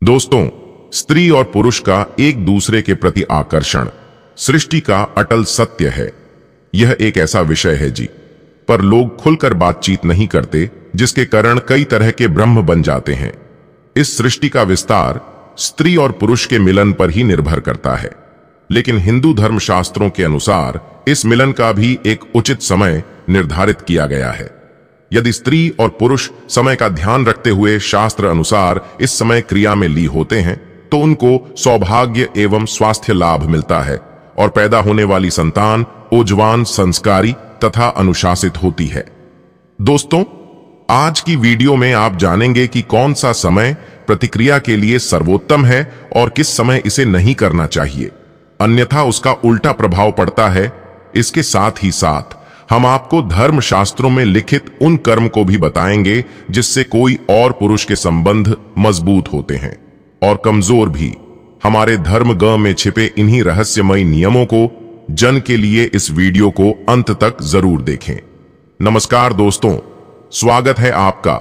दोस्तों, स्त्री और पुरुष का एक दूसरे के प्रति आकर्षण सृष्टि का अटल सत्य है। यह एक ऐसा विषय है जी, पर लोग खुलकर बातचीत नहीं करते, जिसके कारण कई तरह के भ्रम बन जाते हैं। इस सृष्टि का विस्तार स्त्री और पुरुष के मिलन पर ही निर्भर करता है, लेकिन हिंदू धर्मशास्त्रों के अनुसार इस मिलन का भी एक उचित समय निर्धारित किया गया है। यदि स्त्री और पुरुष समय का ध्यान रखते हुए शास्त्र अनुसार इस समय क्रिया में ली होते हैं, तो उनको सौभाग्य एवं स्वास्थ्य लाभ मिलता है और पैदा होने वाली संतान ऊर्जावान, संस्कारी तथा अनुशासित होती है। दोस्तों, आज की वीडियो में आप जानेंगे कि कौन सा समय प्रतिक्रिया के लिए सर्वोत्तम है और किस समय इसे नहीं करना चाहिए, अन्यथा उसका उल्टा प्रभाव पड़ता है। इसके साथ ही साथ हम आपको धर्म शास्त्रों में लिखित उन कर्म को भी बताएंगे जिससे कोई और पुरुष के संबंध मजबूत होते हैं और कमजोर भी। हमारे धर्म ग में छिपे इन्हीं रहस्यमयी नियमों को जन के लिए इस वीडियो को अंत तक जरूर देखें। नमस्कार दोस्तों, स्वागत है आपका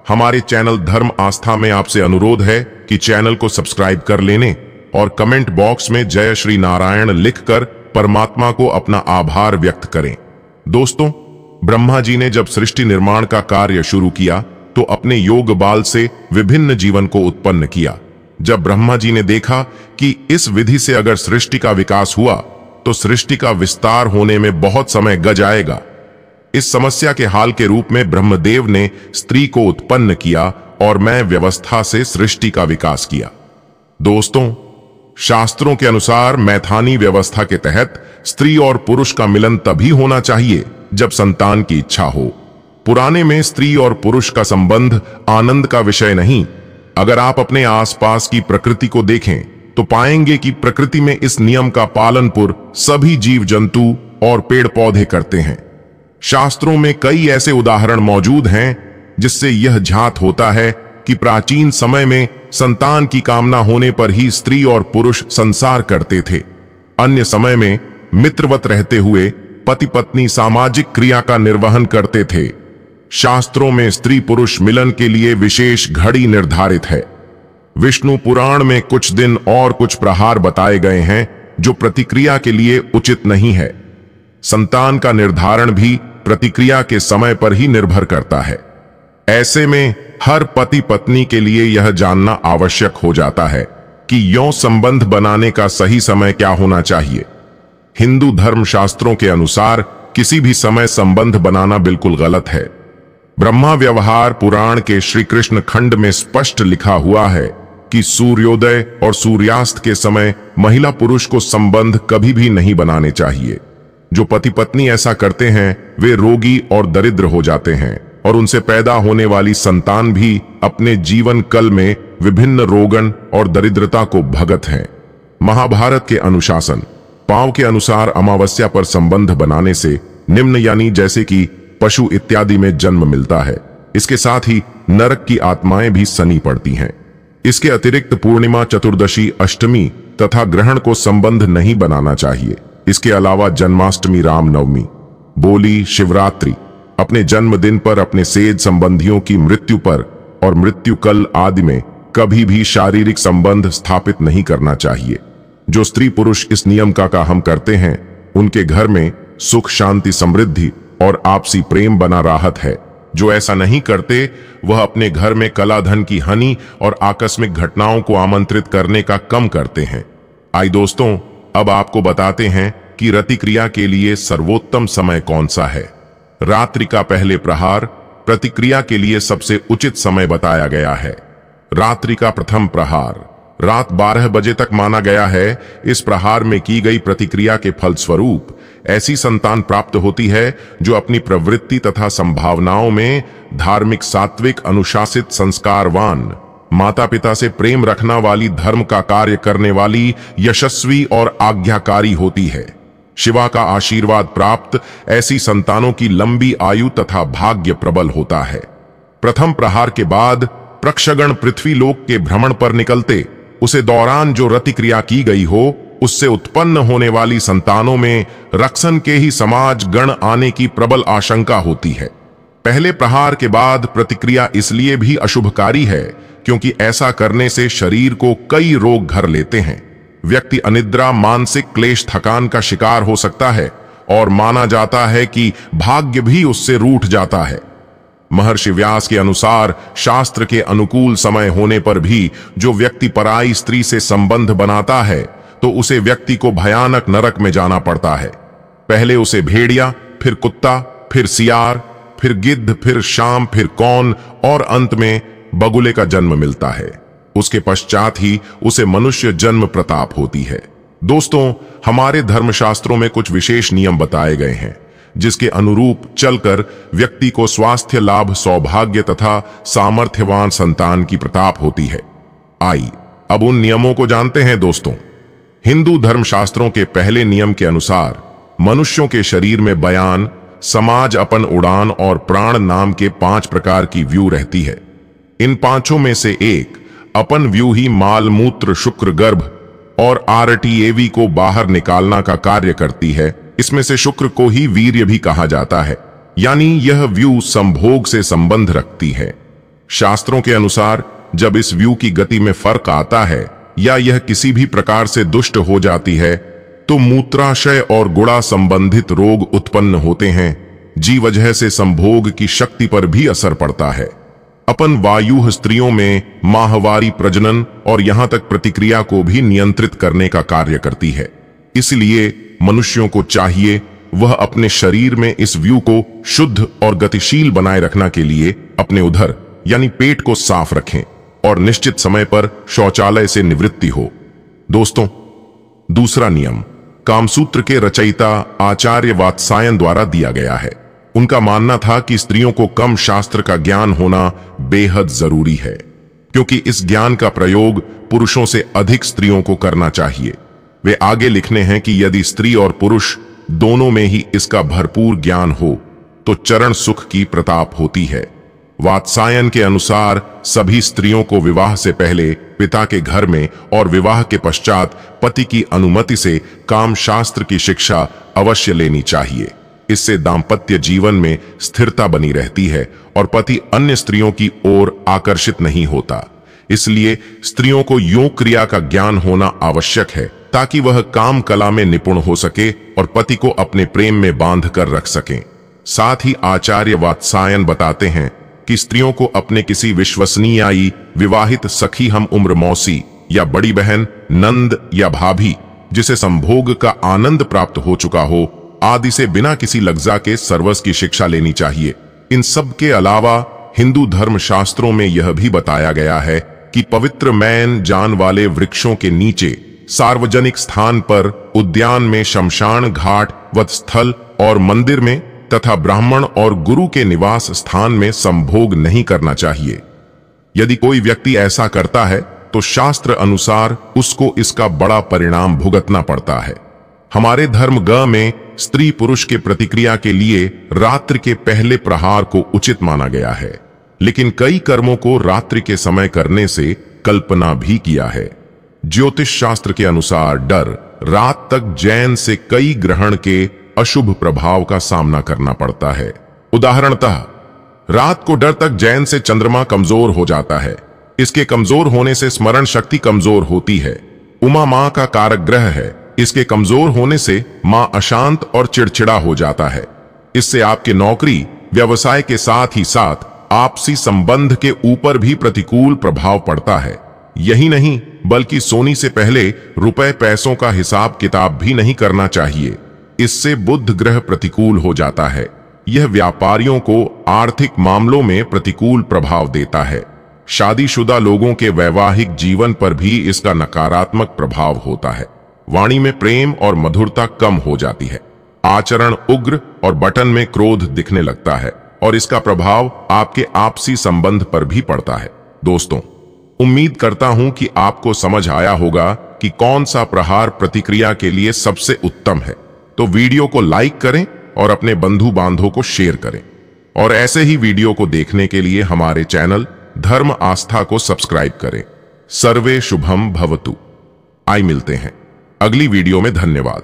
हमारे चैनल धर्म आस्था में। आपसे अनुरोध है कि चैनल को सब्सक्राइब कर लेने और कमेंट बॉक्स में जय श्री नारायण लिखकर परमात्मा को अपना आभार व्यक्त करें। दोस्तों, ब्रह्मा जी ने जब सृष्टि निर्माण का कार्य शुरू किया तो अपने योग बाल से विभिन्न जीवन को उत्पन्न किया। जब ब्रह्मा जी ने देखा कि इस विधि से अगर सृष्टि का विकास हुआ तो सृष्टि का विस्तार होने में बहुत समय लग जाएगा, इस समस्या के हाल के रूप में ब्रह्मदेव ने स्त्री को उत्पन्न किया और मैं व्यवस्था से सृष्टि का विकास किया। दोस्तों, शास्त्रों के अनुसार मैथानी व्यवस्था के तहत स्त्री और पुरुष का मिलन तभी होना चाहिए जब संतान की इच्छा हो। पुराने में स्त्री और पुरुष का संबंध आनंद का विषय नहीं। अगर आप अपने आसपास की प्रकृति को देखें तो पाएंगे कि प्रकृति में इस नियम का पालन सभी जीव जंतु और पेड़ पौधे करते हैं। शास्त्रों में कई ऐसे उदाहरण मौजूद हैं जिससे यह ज्ञात होता है कि प्राचीन समय में संतान की कामना होने पर ही स्त्री और पुरुष संसार करते थे। अन्य समय में मित्रवत रहते हुए पति पत्नी सामाजिक क्रिया का निर्वहन करते थे। शास्त्रों में स्त्री पुरुष मिलन के लिए विशेष घड़ी निर्धारित है। विष्णु पुराण में कुछ दिन और कुछ प्रहार बताए गए हैं जो प्रतिक्रिया के लिए उचित नहीं है। संतान का निर्धारण भी प्रतिक्रिया के समय पर ही निर्भर करता है। ऐसे में हर पति पत्नी के लिए यह जानना आवश्यक हो जाता है कि यौन संबंध बनाने का सही समय क्या होना चाहिए। हिंदू धर्म शास्त्रों के अनुसार किसी भी समय संबंध बनाना बिल्कुल गलत है। ब्रह्मा व्यवहार पुराण के श्री कृष्ण खंड में स्पष्ट लिखा हुआ है कि सूर्योदय और सूर्यास्त के समय महिला पुरुष को संबंध कभी भी नहीं बनाने चाहिए। जो पति पत्नी ऐसा करते हैं वे रोगी और दरिद्र हो जाते हैं और उनसे पैदा होने वाली संतान भी अपने जीवन काल में विभिन्न रोगन और दरिद्रता को भगत हैं। महाभारत के अनुशासन पांव के अनुसार अमावस्या पर संबंध बनाने से निम्न यानी जैसे कि पशु इत्यादि में जन्म मिलता है। इसके साथ ही नरक की आत्माएं भी सनी पड़ती हैं। इसके अतिरिक्त पूर्णिमा, चतुर्दशी, अष्टमी तथा ग्रहण को संबंध नहीं बनाना चाहिए। इसके अलावा जन्माष्टमी, रामनवमी, बोली, शिवरात्रि, अपने जन्मदिन पर, अपने सेज संबंधियों की मृत्यु पर और मृत्यु कल आदि में कभी भी शारीरिक संबंध स्थापित नहीं करना चाहिए। जो स्त्री पुरुष इस नियम का हम करते हैं उनके घर में सुख, शांति, समृद्धि और आपसी प्रेम बना राहत है। जो ऐसा नहीं करते वह अपने घर में कला धन की हानि और आकस्मिक घटनाओं को आमंत्रित करने का कम करते हैं। आइए दोस्तों, अब आपको बताते हैं कि रतिक्रिया के लिए सर्वोत्तम समय कौन सा है। रात्रि का पहले प्रहार प्रतिक्रिया के लिए सबसे उचित समय बताया गया है। रात्रि का प्रथम प्रहार रात 12 बजे तक माना गया है। इस प्रहार में की गई प्रतिक्रिया के फलस्वरूप ऐसी संतान प्राप्त होती है जो अपनी प्रवृत्ति तथा संभावनाओं में धार्मिक, सात्विक, अनुशासित, संस्कारवान, माता पिता से प्रेम रखना वाली, धर्म का कार्य करने वाली, यशस्वी और आज्ञाकारी होती है। शिवा का आशीर्वाद प्राप्त ऐसी संतानों की लंबी आयु तथा भाग्य प्रबल होता है। प्रथम प्रहार के बाद प्रक्षगण पृथ्वी लोक के भ्रमण पर निकलते। उसे दौरान जो रतिक्रिया की गई हो उससे उत्पन्न होने वाली संतानों में रक्षण के ही समाज गण आने की प्रबल आशंका होती है। पहले प्रहार के बाद प्रतिक्रिया इसलिए भी अशुभकारी है क्योंकि ऐसा करने से शरीर को कई रोग घर लेते हैं। व्यक्ति अनिद्रा, मानसिक क्लेश, थकान का शिकार हो सकता है और माना जाता है कि भाग्य भी उससे रूठ जाता है। महर्षि व्यास के अनुसार शास्त्र के अनुकूल समय होने पर भी जो व्यक्ति पराई स्त्री से संबंध बनाता है तो उसे व्यक्ति को भयानक नरक में जाना पड़ता है। पहले उसे भेड़िया, फिर कुत्ता, फिर सियार, फिर गिद्ध, फिर शाम, फिर कौन और अंत में बगुले का जन्म मिलता है। उसके पश्चात ही उसे मनुष्य जन्म प्रताप होती है। दोस्तों, हमारे धर्मशास्त्रों में कुछ विशेष नियम बताए गए हैं जिसके अनुरूप चलकर व्यक्ति को स्वास्थ्य लाभ, सौभाग्य तथा सामर्थ्यवान संतान की प्रताप होती है। आइए अब उन नियमों को जानते हैं। दोस्तों, हिंदू धर्मशास्त्रों के पहले नियम के अनुसार मनुष्यों के शरीर में बयान, समाज, अपन, उड़ान और प्राण नाम के 5 प्रकार की व्यू रहती है। इन पांचों में से एक अपन व्यू ही माल मूत्र, शुक्र, गर्भ और आरटीएवी को बाहर निकालना का कार्य करती है। इसमें से शुक्र को ही वीर्य भी कहा जाता है, यानी यह व्यू संभोग से संबंध रखती है। शास्त्रों के अनुसार जब इस व्यू की गति में फर्क आता है या यह किसी भी प्रकार से दुष्ट हो जाती है तो मूत्राशय और गुड़ा संबंधित रोग उत्पन्न होते हैं। जी वजह से संभोग की शक्ति पर भी असर पड़ता है। अपन वायु स्त्रियों में माहवारी, प्रजनन और यहां तक प्रतिक्रिया को भी नियंत्रित करने का कार्य करती है। इसलिए मनुष्यों को चाहिए वह अपने शरीर में इस व्यू को शुद्ध और गतिशील बनाए रखना के लिए अपने उदर यानी पेट को साफ रखें और निश्चित समय पर शौचालय से निवृत्ति हो। दोस्तों, दूसरा नियम कामसूत्र के रचयिता आचार्य वात्सायन द्वारा दिया गया है। उनका मानना था कि स्त्रियों को कम शास्त्र का ज्ञान होना बेहद जरूरी है, क्योंकि इस ज्ञान का प्रयोग पुरुषों से अधिक स्त्रियों को करना चाहिए। वे आगे लिखने हैं कि यदि स्त्री और पुरुष दोनों में ही इसका भरपूर ज्ञान हो तो चरण सुख की प्रताप होती है। वात्सायन के अनुसार सभी स्त्रियों को विवाह से पहले पिता के घर में और विवाह के पश्चात पति की अनुमति से काम शास्त्र की शिक्षा अवश्य लेनी चाहिए। इससे दाम्पत्य जीवन में स्थिरता बनी रहती है और पति अन्य स्त्रियों की ओर आकर्षित नहीं होता। इसलिए स्त्रियों को योग क्रिया का ज्ञान होना आवश्यक है ताकि वह काम कला में निपुण हो सके और पति को अपने प्रेम में बांध कर रख सकें। साथ ही आचार्य वात्सायन बताते हैं कि स्त्रियों को अपने किसी विश्वसनीय विवाहित सखी, हम उम्र मौसी या बड़ी बहन, नंद या भाभी जिसे संभोग का आनंद प्राप्त हो चुका हो आदि से बिना किसी लज्जा के सर्वस्व की शिक्षा लेनी चाहिए। इन सब के अलावा हिंदू धर्म शास्त्रों में यह भी बताया गया है कि पवित्र मैन जान वाले वृक्षों के नीचे, सार्वजनिक स्थान पर, उद्यान में, शमशान घाट, वधस्थल और मंदिर में तथा ब्राह्मण और गुरु के निवास स्थान में संभोग नहीं करना चाहिए। यदि कोई व्यक्ति ऐसा करता है तो शास्त्र अनुसार उसको इसका बड़ा परिणाम भुगतना पड़ता है। हमारे धर्म ग में स्त्री पुरुष के प्रतिक्रिया के लिए रात्रि के पहले प्रहार को उचित माना गया है, लेकिन कई कर्मों को रात्रि के समय करने से कल्पना भी किया है। ज्योतिष शास्त्र के अनुसार डर रात तक जैन से कई ग्रहण के अशुभ प्रभाव का सामना करना पड़ता है। उदाहरणतः रात को डर तक जैन से चंद्रमा कमजोर हो जाता है। इसके कमजोर होने से स्मरण शक्ति कमजोर होती है। उमा मां का कारक ग्रह है। इसके कमजोर होने से मां अशांत और चिड़चिड़ा हो जाता है। इससे आपके नौकरी, व्यवसाय के साथ ही साथ आपसी संबंध के ऊपर भी प्रतिकूल प्रभाव पड़ता है। यही नहीं बल्कि सोने से पहले रुपए पैसों का हिसाब किताब भी नहीं करना चाहिए। इससे बुध ग्रह प्रतिकूल हो जाता है। यह व्यापारियों को आर्थिक मामलों में प्रतिकूल प्रभाव देता है। शादीशुदा लोगों के वैवाहिक जीवन पर भी इसका नकारात्मक प्रभाव होता है। वाणी में प्रेम और मधुरता कम हो जाती है। आचरण उग्र और बटन में क्रोध दिखने लगता है और इसका प्रभाव आपके आपसी संबंध पर भी पड़ता है। दोस्तों, उम्मीद करता हूं कि आपको समझ आया होगा कि कौन सा प्रहार प्रतिक्रिया के लिए सबसे उत्तम है। तो वीडियो को लाइक करें और अपने बंधु बांधवों को शेयर करें और ऐसे ही वीडियो को देखने के लिए हमारे चैनल धर्म आस्था को सब्सक्राइब करें। सर्वे शुभम भवतु। आइए मिलते हैं अगली वीडियो में। धन्यवाद।